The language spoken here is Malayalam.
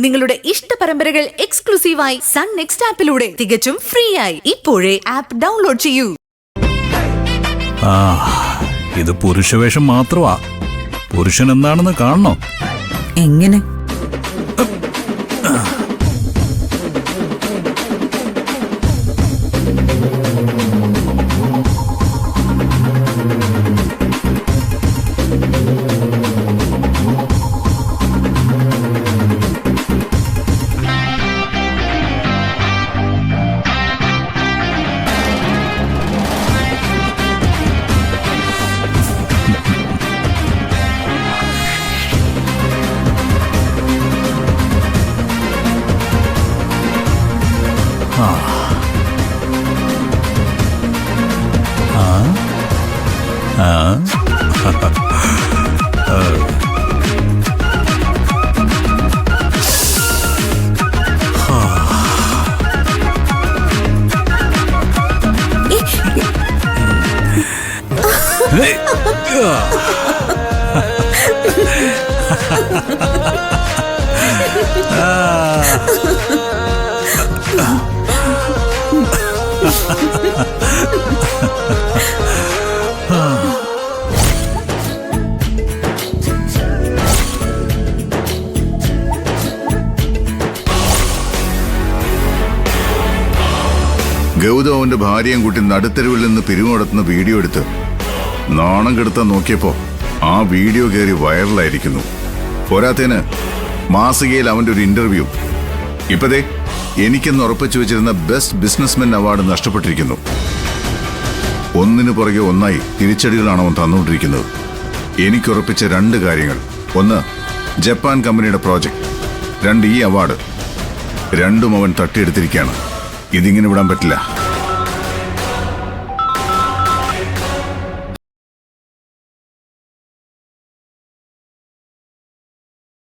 നിങ്ങളുടെ ഇഷ്ട പരമ്പരകൾ എക്സ്ക്ലൂസീവായി സൺ നെക്സ്റ്റ് ആപ്പിലൂടെ തികച്ചും ഫ്രീ ആയി ഇപ്പോഴേ ആപ്പ് ഡൗൺലോഡ് ചെയ്യൂ. ഇത് പുരുഷവേഷം മാത്രമാ. പുരുഷൻ എന്താണെന്ന് കാണണോ? എങ്ങനെ? ഗൗതം അവന്റെ ഭാര്യയും കൂട്ടി നടുത്തെരുവിൽ നിന്ന് പിരിമുടത്തുന്ന വീഡിയോ എടുത്ത് നാണം കെടുത്താൻ നോക്കിയപ്പോ ആ വീഡിയോ കയറി വൈറലായിരിക്കുന്നു. പോരാത്തേന് മാസികയിൽ അവന്റെ ഒരു ഇന്റർവ്യൂ. ഇപ്പതേ എനിക്കെന്ന് ഉറപ്പിച്ചു വെച്ചിരുന്ന ബെസ്റ്റ് ബിസിനസ്മെൻ അവാർഡ് നഷ്ടപ്പെട്ടിരിക്കുന്നു. ഒന്നിനു പുറകെ ഒന്നായി തിരിച്ചടികളാണ് അവൻ തന്നുകൊണ്ടിരിക്കുന്നത്. എനിക്കുറപ്പിച്ച 2 കാര്യങ്ങൾ: 1 ജപ്പാൻ കമ്പനിയുടെ പ്രോജക്ട്, 2 ഈ അവാർഡ്. രണ്ടും അവൻ തട്ടിയെടുത്തിരിക്കുകയാണ്. ഇതിങ്ങനെ വിടാൻ പറ്റില്ല.